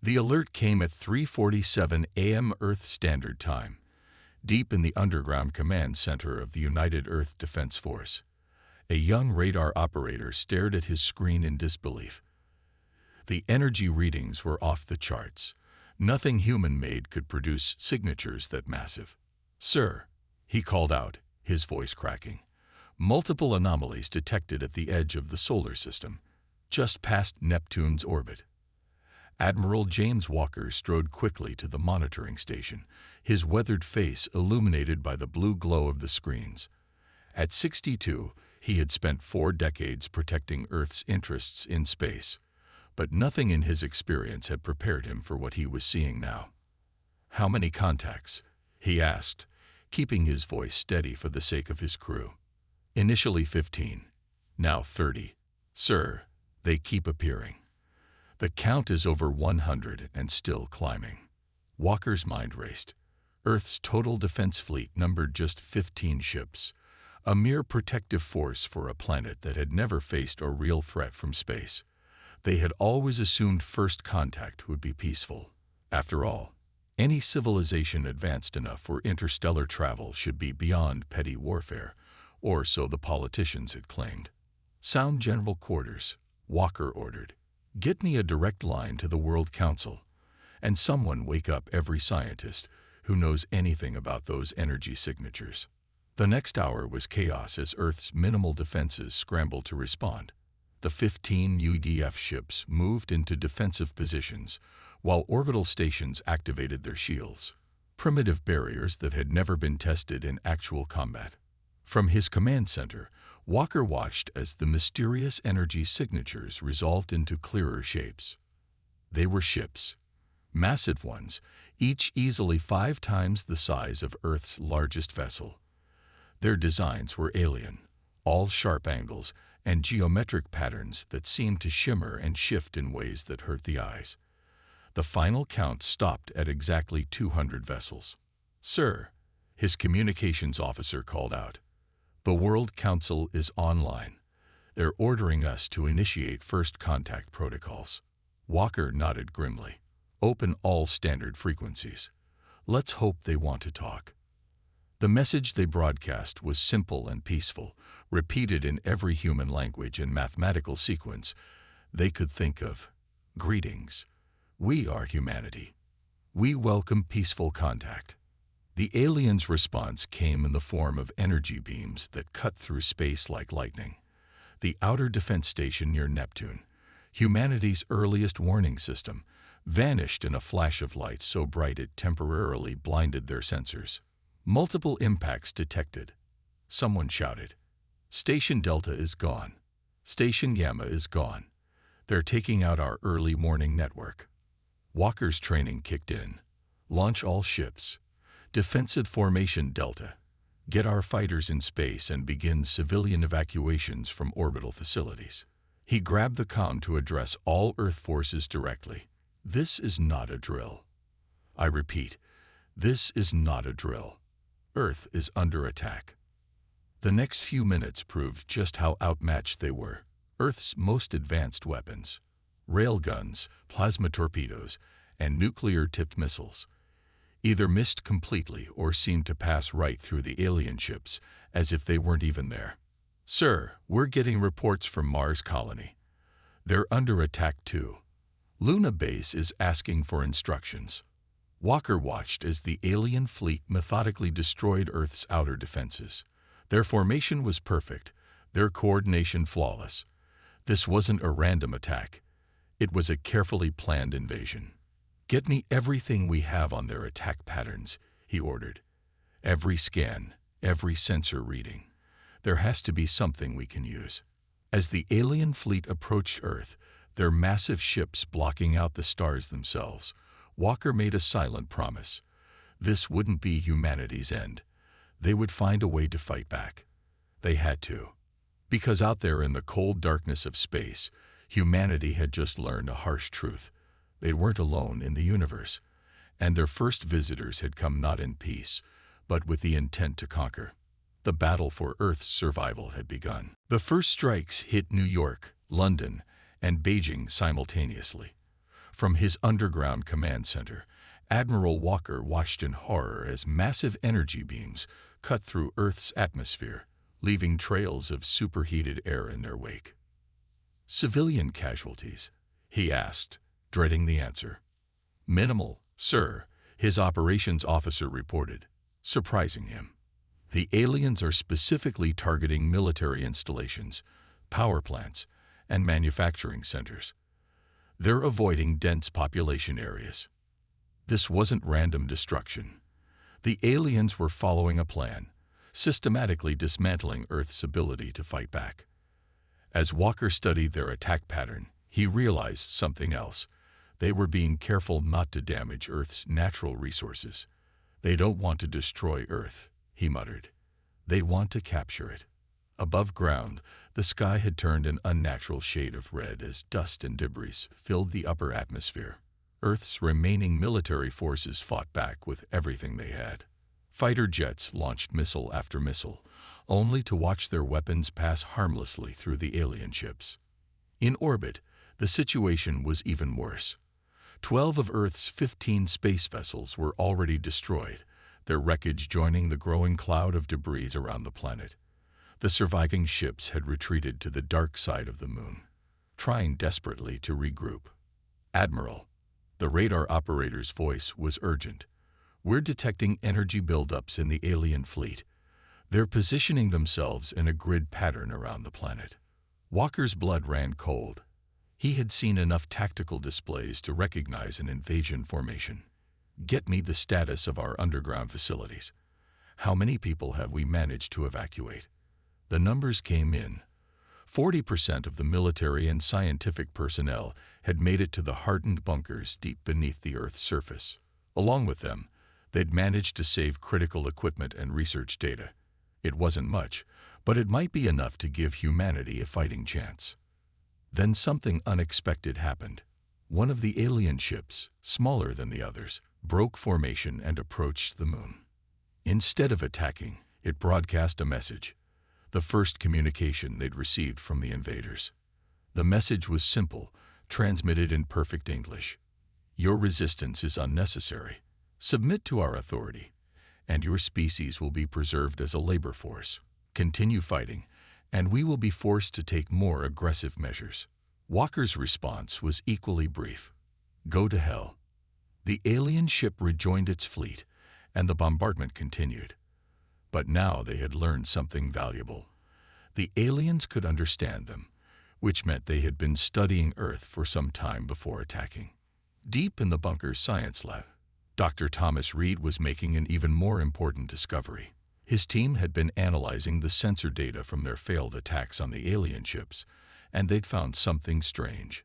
The alert came at 3:47 a.m. Earth Standard Time, deep in the underground command center of the United Earth Defense Force. A young radar operator stared at his screen in disbelief. The energy readings were off the charts. Nothing human-made could produce signatures that massive. "Sir," he called out, his voice cracking. "Multiple anomalies detected at the edge of the solar system, just past Neptune's orbit." Admiral James Walker strode quickly to the monitoring station, his weathered face illuminated by the blue glow of the screens. At 62, he had spent 4 decades protecting Earth's interests in space, but nothing in his experience had prepared him for what he was seeing now. "How many contacts?" he asked, keeping his voice steady for the sake of his crew. "Initially 15, now 30. Sir, they keep appearing. The count is over 100 and still climbing." Walker's mind raced. Earth's total defense fleet numbered just 15 ships, a mere protective force for a planet that had never faced a real threat from space. They had always assumed first contact would be peaceful. After all, any civilization advanced enough for interstellar travel should be beyond petty warfare, or so the politicians had claimed. "Sound General Quarters," Walker ordered. "Get me a direct line to the World Council, and someone wake up every scientist who knows anything about those energy signatures." The next hour was chaos as Earth's minimal defenses scrambled to respond. The 15 UDF ships moved into defensive positions, while orbital stations activated their shields, primitive barriers that had never been tested in actual combat. From his command center, Walker watched as the mysterious energy signatures resolved into clearer shapes. They were ships, massive ones, each easily 5 times the size of Earth's largest vessel. Their designs were alien, all sharp angles and geometric patterns that seemed to shimmer and shift in ways that hurt the eyes. The final count stopped at exactly 200 vessels. "Sir," his communications officer called out, "the World Council is online. They're ordering us to initiate first contact protocols." Walker nodded grimly. "Open all standard frequencies. Let's hope they want to talk." The message they broadcast was simple and peaceful, repeated in every human language and mathematical sequence they could think of. "Greetings. We are humanity. We welcome peaceful contact." The aliens' response came in the form of energy beams that cut through space like lightning. The outer defense station near Neptune, humanity's earliest warning system, vanished in a flash of light so bright it temporarily blinded their sensors. Multiple impacts detected. Someone shouted, "Station Delta is gone. Station Gamma is gone. They're taking out our early morning network." Walker's training kicked in. "Launch all ships. Defensive formation Delta. Get our fighters in space and begin civilian evacuations from orbital facilities." He grabbed the comm to address all Earth forces directly. "This is not a drill. I repeat, this is not a drill. Earth is under attack." The next few minutes proved just how outmatched they were. Earth's most advanced weapons, railguns, plasma torpedoes, and nuclear-tipped missiles, either missed completely or seemed to pass right through the alien ships as if they weren't even there. "Sir, we're getting reports from Mars Colony. They're under attack too. Luna Base is asking for instructions." Walker watched as the alien fleet methodically destroyed Earth's outer defenses. Their formation was perfect, their coordination flawless. This wasn't a random attack. It was a carefully planned invasion. "Get me everything we have on their attack patterns," he ordered. "Every scan, every sensor reading. There has to be something we can use." As the alien fleet approached Earth, their massive ships blocking out the stars themselves, Walker made a silent promise. This wouldn't be humanity's end. They would find a way to fight back. They had to. Because out there in the cold darkness of space, humanity had just learned a harsh truth. They weren't alone in the universe, and their first visitors had come not in peace, but with the intent to conquer. The battle for Earth's survival had begun. The first strikes hit New York, London, and Beijing simultaneously. From his underground command center, Admiral Walker watched in horror as massive energy beams cut through Earth's atmosphere, leaving trails of superheated air in their wake. "Civilian casualties?" he asked, dreading the answer. "Minimal, sir," his operations officer reported, surprising him. "The aliens are specifically targeting military installations, power plants, and manufacturing centers. They're avoiding dense population areas." This wasn't random destruction. The aliens were following a plan, systematically dismantling Earth's ability to fight back. As Walker studied their attack pattern, he realized something else. They were being careful not to damage Earth's natural resources. "They don't want to destroy Earth," he muttered. "They want to capture it." Above ground, the sky had turned an unnatural shade of red as dust and debris filled the upper atmosphere. Earth's remaining military forces fought back with everything they had. Fighter jets launched missile after missile, only to watch their weapons pass harmlessly through the alien ships. In orbit, the situation was even worse. 12 of Earth's 15 space vessels were already destroyed, their wreckage joining the growing cloud of debris around the planet. The surviving ships had retreated to the dark side of the moon, trying desperately to regroup. "Admiral," the radar operator's voice was urgent, "we're detecting energy buildups in the alien fleet. They're positioning themselves in a grid pattern around the planet." Walker's blood ran cold. He had seen enough tactical displays to recognize an invasion formation. "Get me the status of our underground facilities. How many people have we managed to evacuate?" The numbers came in. 40% of the military and scientific personnel had made it to the hardened bunkers deep beneath the Earth's surface. Along with them, they'd managed to save critical equipment and research data. It wasn't much, but it might be enough to give humanity a fighting chance. Then something unexpected happened. One of the alien ships, smaller than the others, broke formation and approached the moon. Instead of attacking, it broadcast a message, the first communication they'd received from the invaders. The message was simple, transmitted in perfect English. "Your resistance is unnecessary. Submit to our authority, and your species will be preserved as a labor force. Continue fighting, and we will be forced to take more aggressive measures." Walker's response was equally brief. "Go to hell." The alien ship rejoined its fleet, and the bombardment continued. But now they had learned something valuable. The aliens could understand them, which meant they had been studying Earth for some time before attacking. Deep in the bunker's science lab, Dr. Thomas Reed was making an even more important discovery. His team had been analyzing the sensor data from their failed attacks on the alien ships, and they'd found something strange.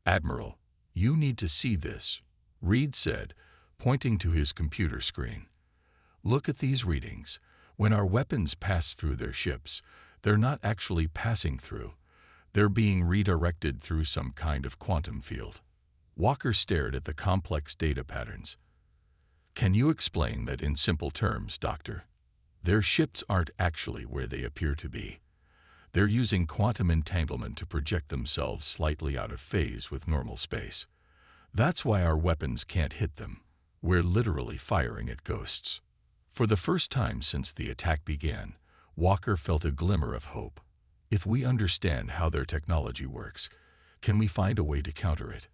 "Admiral, you need to see this," Reed said, pointing to his computer screen. "Look at these readings. When our weapons pass through their ships, they're not actually passing through. They're being redirected through some kind of quantum field." Walker stared at the complex data patterns. "Can you explain that in simple terms, Doctor?" "Their ships aren't actually where they appear to be. They're using quantum entanglement to project themselves slightly out of phase with normal space. That's why our weapons can't hit them. We're literally firing at ghosts." For the first time since the attack began, Walker felt a glimmer of hope. If we understand how their technology works, can we find a way to counter it?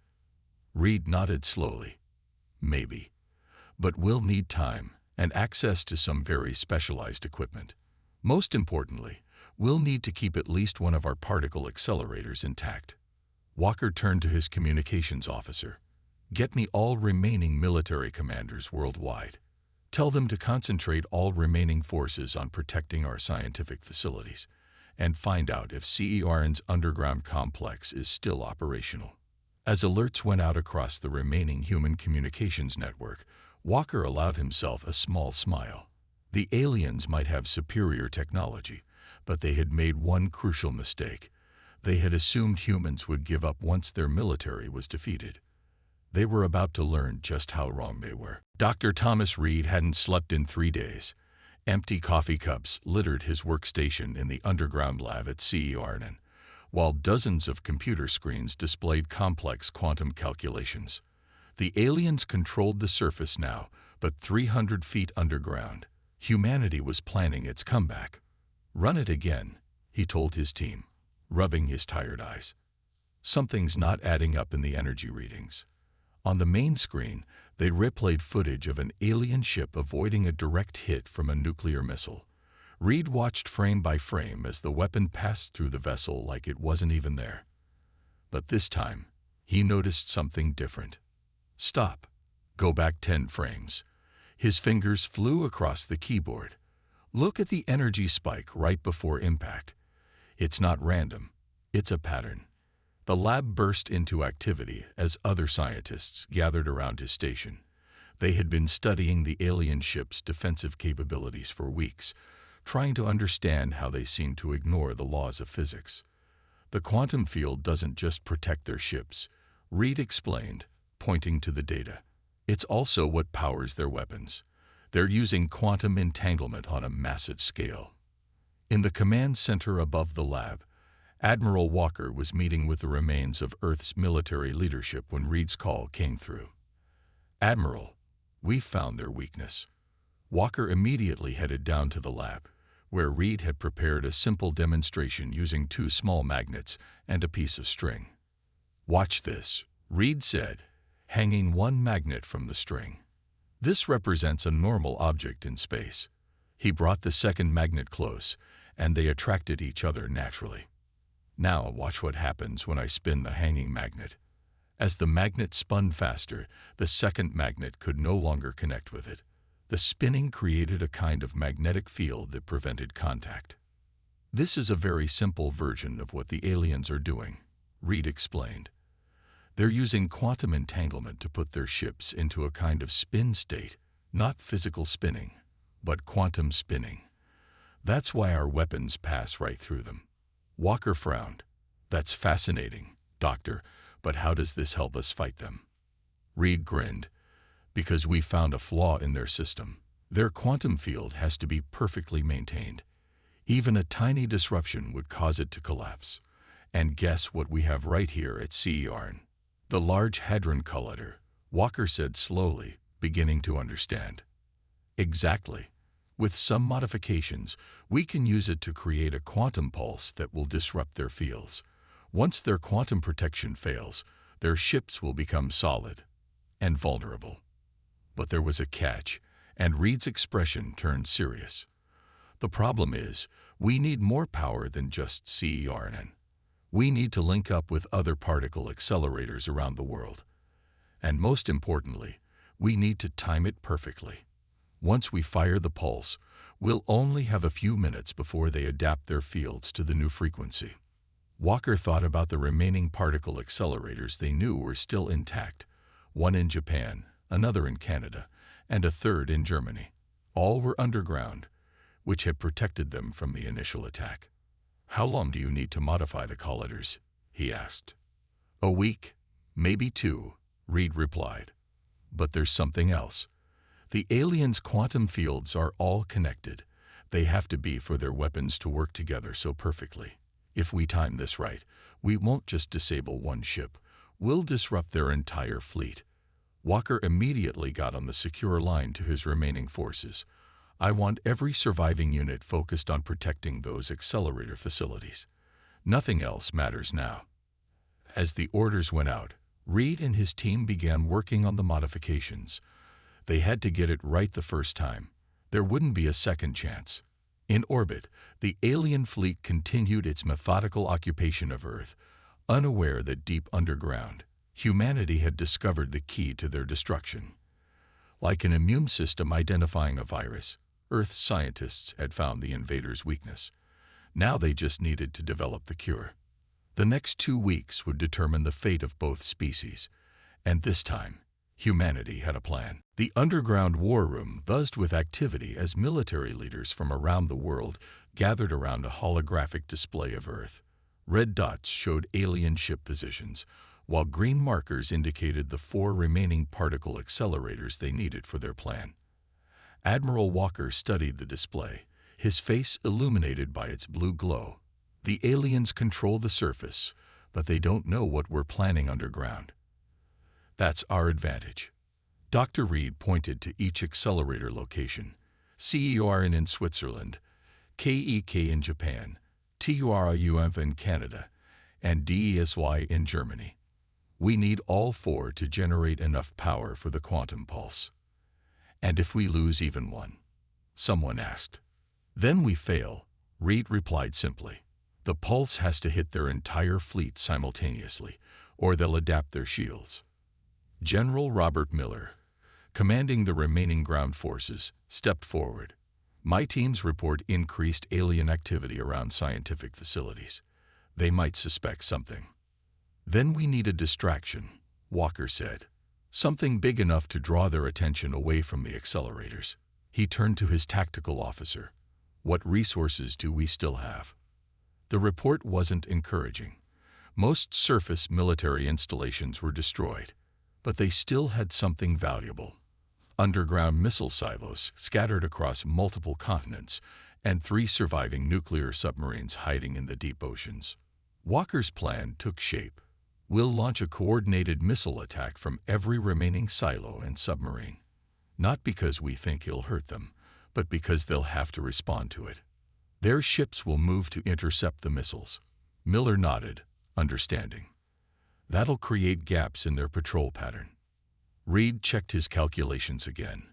Reed nodded slowly. "Maybe. But we'll need time and access to some very specialized equipment. Most importantly, we'll need to keep at least one of our particle accelerators intact." Walker turned to his communications officer. "Get me all remaining military commanders worldwide. Tell them to concentrate all remaining forces on protecting our scientific facilities, and find out if CERN's underground complex is still operational." As alerts went out across the remaining human communications network, Walker allowed himself a small smile. The aliens might have superior technology, but they had made one crucial mistake. They had assumed humans would give up once their military was defeated. They were about to learn just how wrong they were. Dr. Thomas Reed hadn't slept in 3 days. Empty coffee cups littered his workstation in the underground lab at CERN. while dozens of computer screens displayed complex quantum calculations. The aliens controlled the surface now, but 300 feet underground. Humanity was planning its comeback. "Run it again," he told his team, rubbing his tired eyes. Something's not adding up in the energy readings. On the main screen, they replayed footage of an alien ship avoiding a direct hit from a nuclear missile. Reed watched frame by frame as the weapon passed through the vessel like it wasn't even there. But this time, he noticed something different. "Stop. Go back 10 frames. His fingers flew across the keyboard. "Look at the energy spike right before impact. It's not random. It's a pattern." The lab burst into activity as other scientists gathered around his station. They had been studying the alien ship's defensive capabilities for weeks, trying to understand how they seemed to ignore the laws of physics. "The quantum field doesn't just protect their ships," Reed explained, pointing to the data. "It's also what powers their weapons. They're using quantum entanglement on a massive scale." In the command center above the lab, Admiral Walker was meeting with the remains of Earth's military leadership when Reed's call came through. "Admiral, we found their weakness." Walker immediately headed down to the lab, where Reed had prepared a simple demonstration using 2 small magnets and a piece of string. "Watch this," Reed said, hanging one magnet from the string. "This represents a normal object in space." He brought the second magnet close, and they attracted each other naturally. "Now watch what happens when I spin the hanging magnet." As the magnet spun faster, the second magnet could no longer connect with it. The spinning created a kind of magnetic field that prevented contact. "This is a very simple version of what the aliens are doing," Reed explained. "They're using quantum entanglement to put their ships into a kind of spin state, not physical spinning, but quantum spinning. That's why our weapons pass right through them." Walker frowned. "That's fascinating, Doctor, but how does this help us fight them?" Reed grinned. "Because we found a flaw in their system. Their quantum field has to be perfectly maintained. Even a tiny disruption would cause it to collapse. And guess what we have right here at CERN? The Large Hadron Collider," Walker said slowly, beginning to understand. "Exactly. With some modifications, we can use it to create a quantum pulse that will disrupt their fields. Once their quantum protection fails, their ships will become solid and vulnerable." But there was a catch, and Reed's expression turned serious. "The problem is, we need more power than just CERN. We need to link up with other particle accelerators around the world. And most importantly, we need to time it perfectly. Once we fire the pulse, we'll only have a few minutes before they adapt their fields to the new frequency." Walker thought about the remaining particle accelerators they knew were still intact, one in Japan, another in Canada, and a third in Germany. All were underground, which had protected them from the initial attack. "How long do you need to modify the colliders?" he asked. "A week, maybe 2, Reed replied. "But there's something else. The aliens' quantum fields are all connected. They have to be for their weapons to work together so perfectly. If we time this right, we won't just disable one ship, we'll disrupt their entire fleet." Walker immediately got on the secure line to his remaining forces. "I want every surviving unit focused on protecting those accelerator facilities. Nothing else matters now." As the orders went out, Reed and his team began working on the modifications. They had to get it right the first time. There wouldn't be a second chance. In orbit, the alien fleet continued its methodical occupation of Earth, unaware that deep underground, humanity had discovered the key to their destruction. Like an immune system identifying a virus, Earth's scientists had found the invaders' weakness. Now they just needed to develop the cure. The next 2 weeks would determine the fate of both species, and this time, humanity had a plan. The underground war room buzzed with activity as military leaders from around the world gathered around a holographic display of Earth. Red dots showed alien ship positions, while green markers indicated the 4 remaining particle accelerators they needed for their plan. Admiral Walker studied the display, his face illuminated by its blue glow. The aliens control the surface, but they don't know what we're planning underground. That's our advantage. Dr. Reed pointed to each accelerator location: CERN in Switzerland, KEK in Japan, TURUMF in Canada, and DESY in Germany. We need all four to generate enough power for the quantum pulse. And if we lose even one? Someone asked. Then we fail, Reed replied simply. The pulse has to hit their entire fleet simultaneously, or they'll adapt their shields. General Robert Miller, commanding the remaining ground forces, stepped forward. My teams report increased alien activity around scientific facilities. They might suspect something. Then we need a distraction, Walker said. Something big enough to draw their attention away from the accelerators. He turned to his tactical officer. What resources do we still have? The report wasn't encouraging. Most surface military installations were destroyed, but they still had something valuable. Underground missile silos scattered across multiple continents, and 3 surviving nuclear submarines hiding in the deep oceans. Walker's plan took shape. We'll launch a coordinated missile attack from every remaining silo and submarine. Not because we think he'll hurt them, but because they'll have to respond to it. Their ships will move to intercept the missiles. Miller nodded, understanding. That'll create gaps in their patrol pattern. Reed checked his calculations again.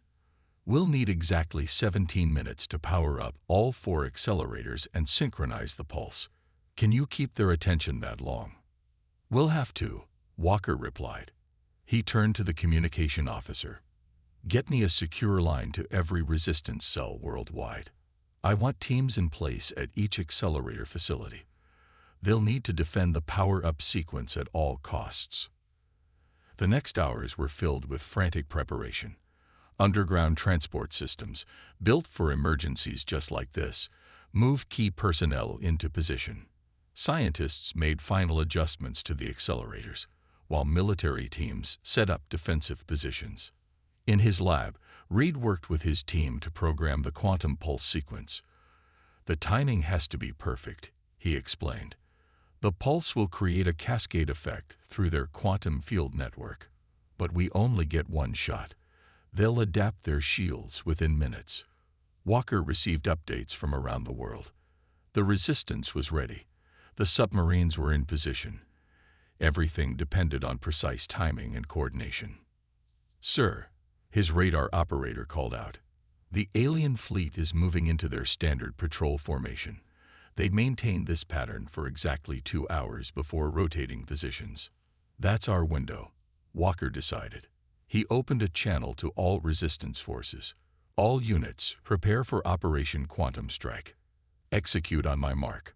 We'll need exactly 17 minutes to power up all 4 accelerators and synchronize the pulse. Can you keep their attention that long? We'll have to, Walker replied. He turned to the communication officer. Get me a secure line to every resistance cell worldwide. I want teams in place at each accelerator facility. They'll need to defend the power-up sequence at all costs. The next hours were filled with frantic preparation. Underground transport systems, built for emergencies just like this, moved key personnel into position. Scientists made final adjustments to the accelerators, while military teams set up defensive positions. In his lab, Reed worked with his team to program the quantum pulse sequence. The timing has to be perfect, he explained. The pulse will create a cascade effect through their quantum field network. But we only get one shot. They'll adapt their shields within minutes. Walker received updates from around the world. The resistance was ready. The submarines were in position. Everything depended on precise timing and coordination. Sir, his radar operator called out. The alien fleet is moving into their standard patrol formation. They maintain this pattern for exactly 2 hours before rotating positions. That's our window, Walker decided. He opened a channel to all resistance forces. All units, prepare for Operation Quantum Strike. Execute on my mark.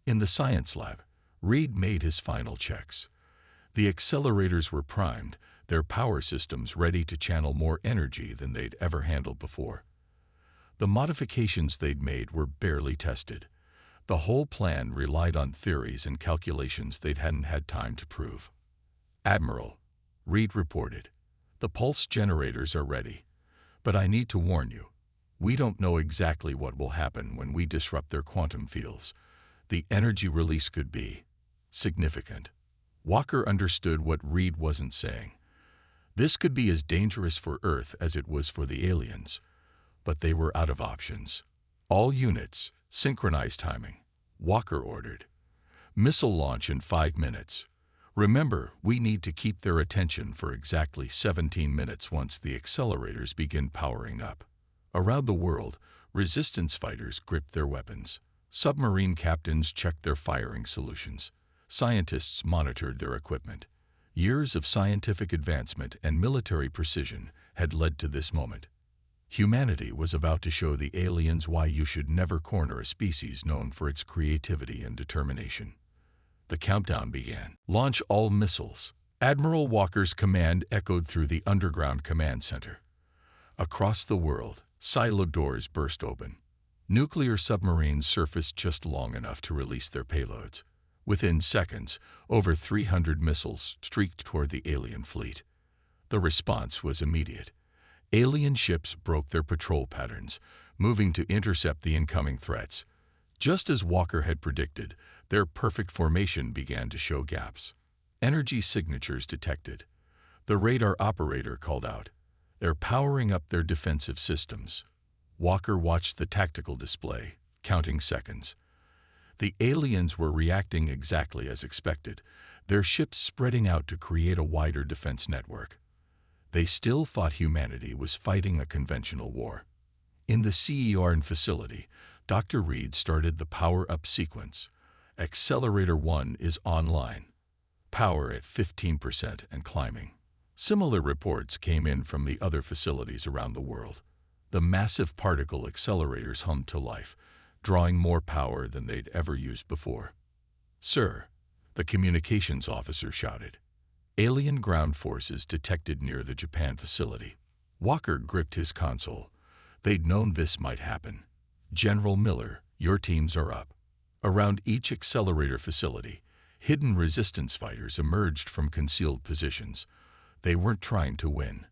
In the science lab, Reed made his final checks. The accelerators were primed, their power systems ready to channel more energy than they'd ever handled before. The modifications they'd made were barely tested. The whole plan relied on theories and calculations they hadn't had time to prove. Admiral, Reed reported, the pulse generators are ready. But I need to warn you, we don't know exactly what will happen when we disrupt their quantum fields. The energy release could be significant. Walker understood what Reed wasn't saying. This could be as dangerous for Earth as it was for the aliens. But they were out of options. All units, synchronize timing, Walker ordered. Missile launch in 5 minutes. Remember, we need to keep their attention for exactly 17 minutes once the accelerators begin powering up. Around the world, resistance fighters gripped their weapons. Submarine captains checked their firing solutions. Scientists monitored their equipment. Years of scientific advancement and military precision had led to this moment. Humanity was about to show the aliens why you should never corner a species known for its creativity and determination. The countdown began. Launch all missiles. Admiral Walker's command echoed through the underground command center. Across the world, silo doors burst open. Nuclear submarines surfaced just long enough to release their payloads. Within seconds, over 300 missiles streaked toward the alien fleet. The response was immediate. Alien ships broke their patrol patterns, moving to intercept the incoming threats. Just as Walker had predicted, their perfect formation began to show gaps. Energy signatures detected. The radar operator called out. They're powering up their defensive systems. Walker watched the tactical display, counting seconds. The aliens were reacting exactly as expected, their ships spreading out to create a wider defense network. They still thought humanity was fighting a conventional war. In the CERN facility, Dr. Reed started the power-up sequence. Accelerator 1 is online. Power at 15% and climbing. Similar reports came in from the other facilities around the world. The massive particle accelerators hummed to life, drawing more power than they'd ever used before. "Sir," the communications officer shouted. Alien ground forces detected near the Japan facility. Walker gripped his console. They'd known this might happen. "General Miller, your teams are up." Around each accelerator facility, hidden resistance fighters emerged from concealed positions. They weren't trying to win.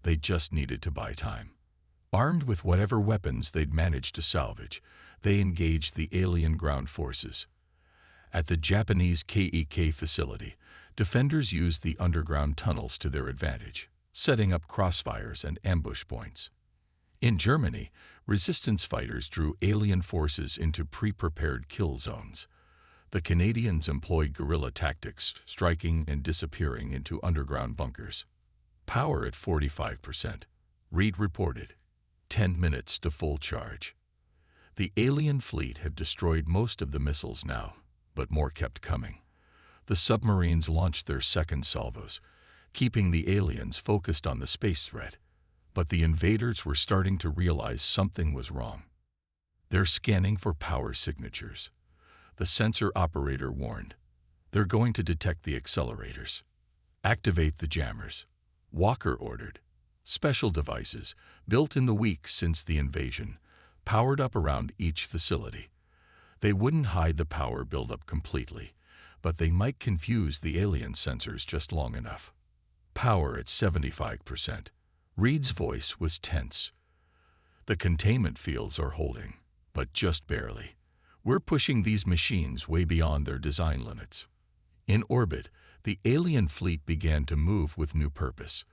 They just needed to buy time. Armed with whatever weapons they'd managed to salvage, they engaged the alien ground forces. At the Japanese KEK facility, defenders used the underground tunnels to their advantage, setting up crossfires and ambush points. In Germany, resistance fighters drew alien forces into pre-prepared kill zones. The Canadians employed guerrilla tactics, striking and disappearing into underground bunkers. Power at 45%. Reed reported. 10 minutes to full charge. The alien fleet had destroyed most of the missiles now, but more kept coming. The submarines launched their second salvos, keeping the aliens focused on the space threat. But the invaders were starting to realize something was wrong. They're scanning for power signatures. The sensor operator warned. They're going to detect the accelerators. Activate the jammers. Walker ordered. Special devices, built in the weeks since the invasion, powered up around each facility. They wouldn't hide the power buildup completely, but they might confuse the alien sensors just long enough. Power at 75%. Reed's voice was tense. The containment fields are holding, but just barely. We're pushing these machines way beyond their design limits. In orbit, the alien fleet began to move with new purpose.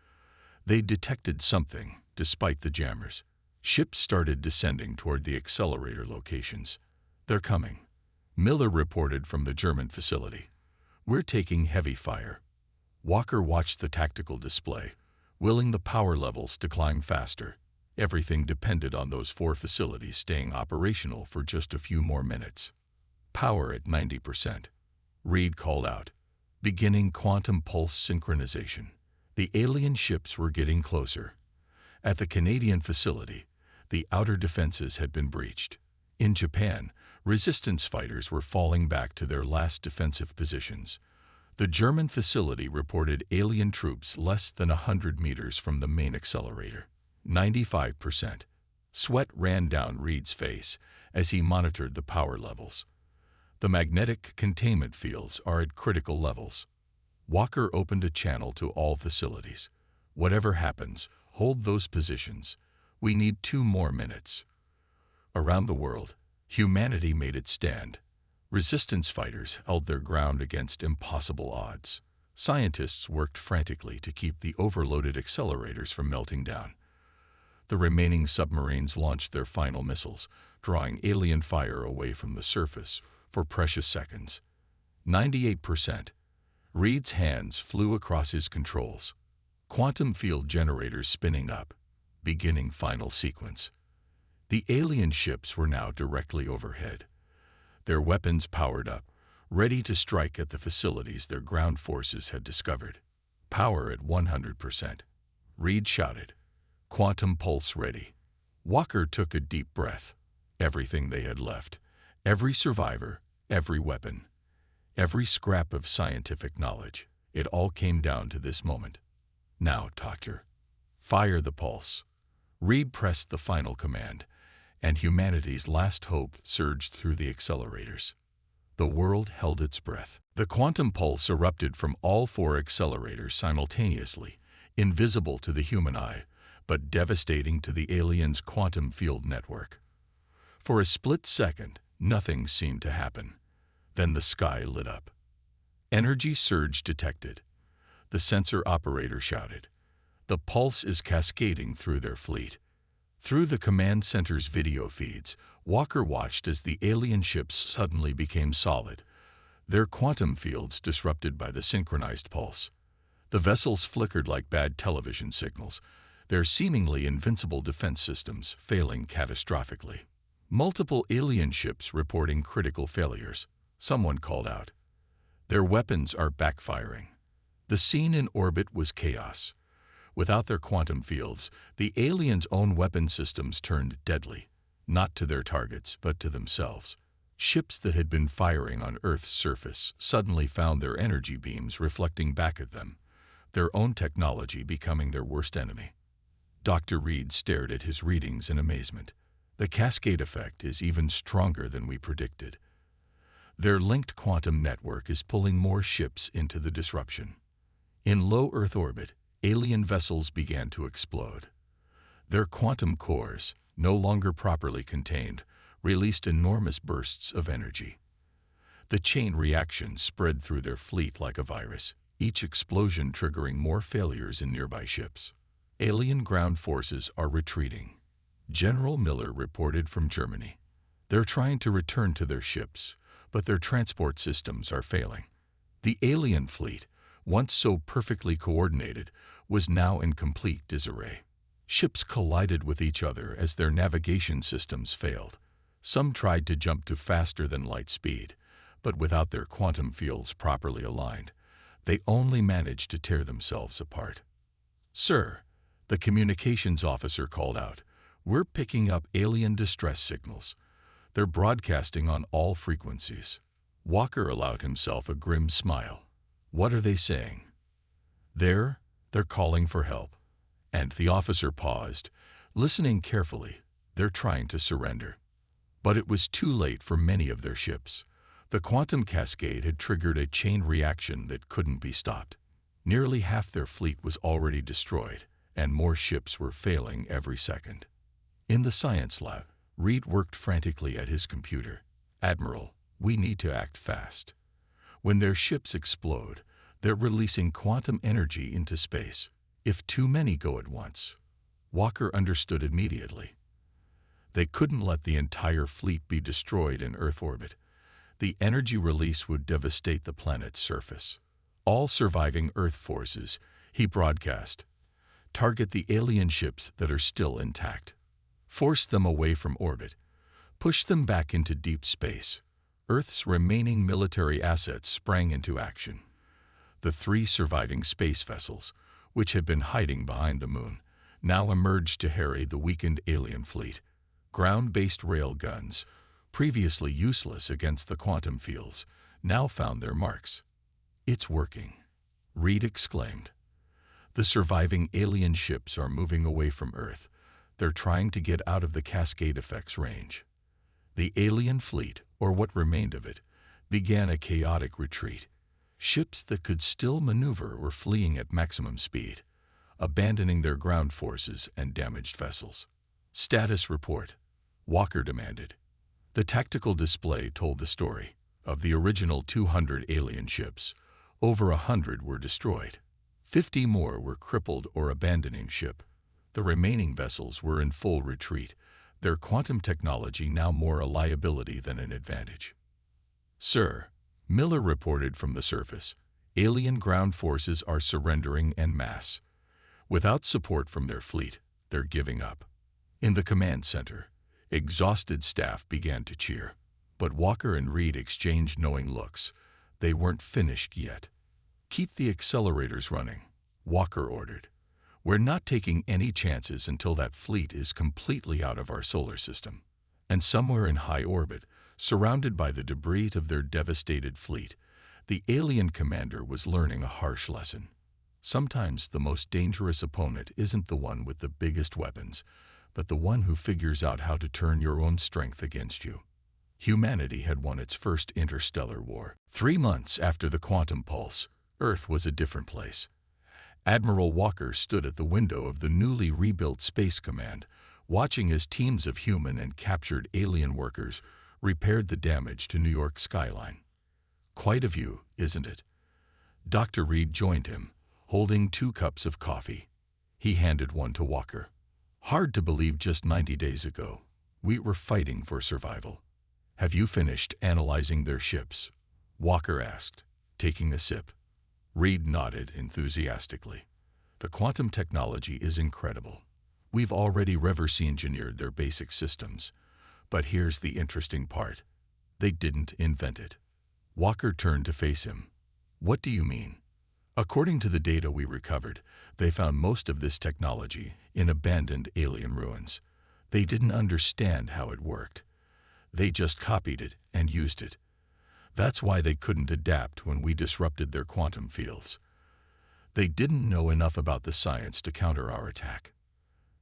They detected something, despite the jammers. Ships started descending toward the accelerator locations. "They're coming," Miller reported from the German facility. "We're taking heavy fire." Walker watched the tactical display, willing the power levels to climb faster. Everything depended on those 4 facilities staying operational for just a few more minutes. Power at 90%. Reed called out, beginning quantum pulse synchronization. The alien ships were getting closer. At the Canadian facility, the outer defenses had been breached. In Japan, resistance fighters were falling back to their last defensive positions. The German facility reported alien troops less than 100 meters from the main accelerator. 95%. Sweat ran down Reed's face as he monitored the power levels. The magnetic containment fields are at critical levels. Walker opened a channel to all facilities. "Whatever happens, hold those positions. We need 2 more minutes." Around the world, humanity made its stand. Resistance fighters held their ground against impossible odds. Scientists worked frantically to keep the overloaded accelerators from melting down. The remaining submarines launched their final missiles, drawing alien fire away from the surface for precious seconds. 98%. Reed's hands flew across his controls. Quantum field generators spinning up, beginning final sequence. The alien ships were now directly overhead. Their weapons powered up, ready to strike at the facilities their ground forces had discovered. Power at 100%. Reed shouted, "Quantum pulse ready." Walker took a deep breath. Everything they had left, every survivor, every weapon, every scrap of scientific knowledge, it all came down to this moment. "Now, Doctor, fire the pulse." Reed pressed the final command, and humanity's last hope surged through the accelerators. The world held its breath. The quantum pulse erupted from all 4 accelerators simultaneously, invisible to the human eye, but devastating to the aliens' quantum field network. For a split second, Nothing seemed to happen. Then the sky lit up. Energy surge detected. The sensor operator shouted. The pulse is cascading through their fleet. Through the command center's video feeds, Walker watched as the alien ships suddenly became solid, their quantum fields disrupted by the synchronized pulse. The vessels flickered like bad television signals, their seemingly invincible defense systems failing catastrophically. Multiple alien ships reporting critical failures. Someone called out. Their weapons are backfiring. The scene in orbit was chaos. Without their quantum fields, the aliens' own weapon systems turned deadly, not to their targets, but to themselves. Ships that had been firing on Earth's surface suddenly found their energy beams reflecting back at them, their own technology becoming their worst enemy. Dr. Reed stared at his readings in amazement. The cascade effect is even stronger than we predicted. Their linked quantum network is pulling more ships into the disruption. In low Earth orbit, alien vessels began to explode. Their quantum cores, no longer properly contained, released enormous bursts of energy. The chain reaction spread through their fleet like a virus, each explosion triggering more failures in nearby ships. Alien ground forces are retreating. General Miller reported from Germany. They're trying to return to their ships, but their transport systems are failing. The alien fleet, once so perfectly coordinated, was now in complete disarray. Ships collided with each other as their navigation systems failed. Some tried to jump to faster than light speed, but without their quantum fields properly aligned, they only managed to tear themselves apart. "Sir," the communications officer called out, "we're picking up alien distress signals. They're broadcasting on all frequencies." Walker allowed himself a grim smile. "What are they saying?" They're calling for help." And the officer paused, listening carefully. "They're trying to surrender." But it was too late for many of their ships. The quantum cascade had triggered a chain reaction that couldn't be stopped. Nearly half their fleet was already destroyed, and more ships were failing every second. In the science lab, Reed worked frantically at his computer. "Admiral, we need to act fast. When their ships explode, they're releasing quantum energy into space. If too many go at once." Walker understood immediately. They couldn't let the entire fleet be destroyed in Earth orbit. The energy release would devastate the planet's surface. "All surviving Earth forces," he broadcast, "target the alien ships that are still intact. Force them away from orbit. Push them back into deep space." Earth's remaining military assets sprang into action. The 3 surviving space vessels, which had been hiding behind the moon, now emerged to harry the weakened alien fleet. Ground-based rail guns, previously useless against the quantum fields, now found their marks. "It's working," Reed exclaimed. "The surviving alien ships are moving away from Earth. They're trying to get out of the cascade effect's range." The alien fleet, or what remained of it, began a chaotic retreat. Ships that could still maneuver were fleeing at maximum speed, abandoning their ground forces and damaged vessels. "Status report," Walker demanded. The tactical display told the story. Of the original 200 alien ships, over 100 were destroyed. 50 more were crippled or abandoning ship. The remaining vessels were in full retreat, their quantum technology now more a liability than an advantage. "Sir," Miller reported from the surface, "alien ground forces are surrendering en masse. Without support from their fleet, they're giving up." In the command center, exhausted staff began to cheer. But Walker and Reed exchanged knowing looks. They weren't finished yet. "Keep the accelerators running," Walker ordered. "We're not taking any chances until that fleet is completely out of our solar system." And somewhere in high orbit, surrounded by the debris of their devastated fleet, the alien commander was learning a harsh lesson. Sometimes the most dangerous opponent isn't the one with the biggest weapons, but the one who figures out how to turn your own strength against you. Humanity had won its first interstellar war. 3 months after the quantum pulse, Earth was a different place. Admiral Walker stood at the window of the newly rebuilt Space Command, watching as teams of human and captured alien workers repaired the damage to New York's skyline. Quite a view, isn't it? Dr. Reed joined him, holding 2 cups of coffee. He handed one to Walker. Hard to believe just 90 days ago, we were fighting for survival. Have you finished analyzing their ships? Walker asked, taking a sip. Reed nodded enthusiastically. The quantum technology is incredible. We've already reverse engineered their basic systems. But here's the interesting part. They didn't invent it. Walker turned to face him. What do you mean? According to the data we recovered, they found most of this technology in abandoned alien ruins. They didn't understand how it worked. They just copied it and used it. That's why they couldn't adapt when we disrupted their quantum fields. They didn't know enough about the science to counter our attack.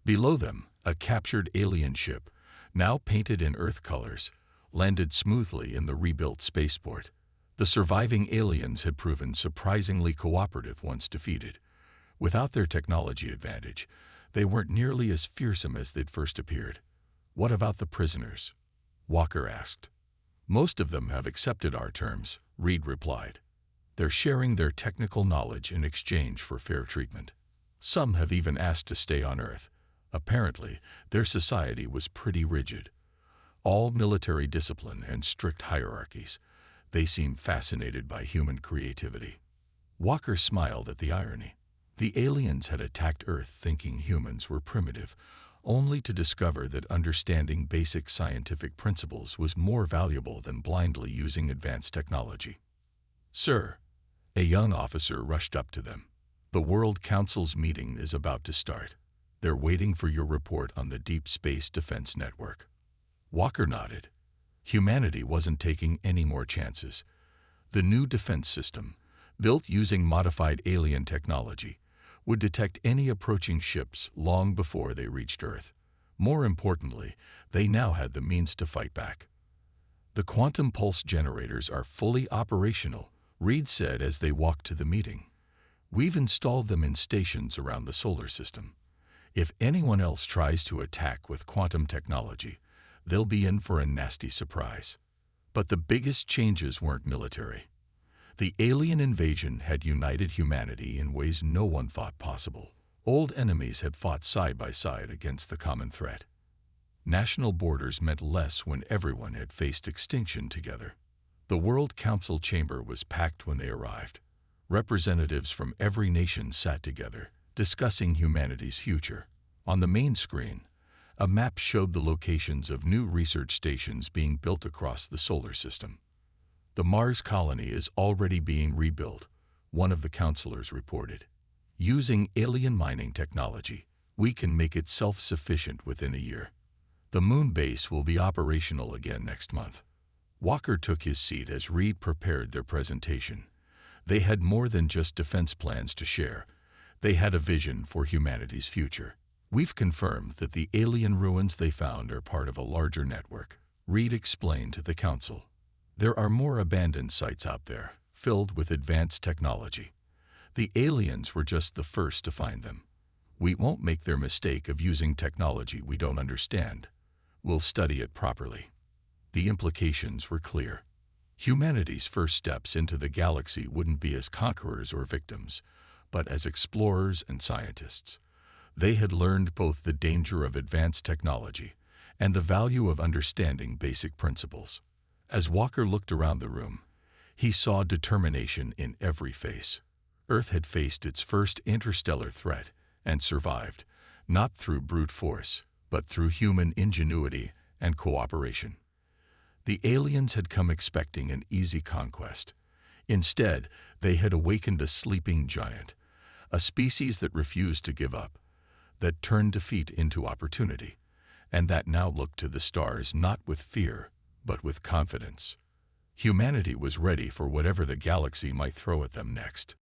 Below them, a captured alien ship, now painted in Earth colors, landed smoothly in the rebuilt spaceport. The surviving aliens had proven surprisingly cooperative once defeated. Without their technology advantage, they weren't nearly as fearsome as they'd first appeared. What about the prisoners? Walker asked. Most of them have accepted our terms, Reed replied. They're sharing their technical knowledge in exchange for fair treatment. Some have even asked to stay on Earth. Apparently, their society was pretty rigid. All military discipline and strict hierarchies. They seem fascinated by human creativity. Walker smiled at the irony. The aliens had attacked Earth thinking humans were primitive, only to discover that understanding basic scientific principles was more valuable than blindly using advanced technology. Sir, a young officer rushed up to them. The World Council's meeting is about to start. They're waiting for your report on the Deep Space Defense Network. Walker nodded. Humanity wasn't taking any more chances. The new defense system, built using modified alien technology, would detect any approaching ships long before they reached Earth. More importantly, they now had the means to fight back. The quantum pulse generators are fully operational, Reed said as they walked to the meeting. We've installed them in stations around the solar system. If anyone else tries to attack with quantum technology, they'll be in for a nasty surprise. But the biggest changes weren't military. The alien invasion had united humanity in ways no one thought possible. Old enemies had fought side by side against the common threat. National borders meant less when everyone had faced extinction together. The World Council chamber was packed when they arrived. Representatives from every nation sat together, discussing humanity's future. On the main screen, a map showed the locations of new research stations being built across the solar system. The Mars colony is already being rebuilt, one of the counselors reported. Using alien mining technology, we can make it self-sufficient within a year. The moon base will be operational again next month. Walker took his seat as Reed prepared their presentation. They had more than just defense plans to share. They had a vision for humanity's future. We've confirmed that the alien ruins they found are part of a larger network, Reed explained to the council. There are more abandoned sites out there, filled with advanced technology. The aliens were just the first to find them. We won't make their mistake of using technology we don't understand. We'll study it properly. The implications were clear. Humanity's first steps into the galaxy wouldn't be as conquerors or victims, but as explorers and scientists. They had learned both the danger of advanced technology and the value of understanding basic principles. As Walker looked around the room, he saw determination in every face. Earth had faced its first interstellar threat and survived, not through brute force, but through human ingenuity and cooperation. The aliens had come expecting an easy conquest. Instead, they had awakened a sleeping giant, a species that refused to give up, that turned defeat into opportunity, and that now looked to the stars not with fear, but with confidence. Humanity was ready for whatever the galaxy might throw at them next.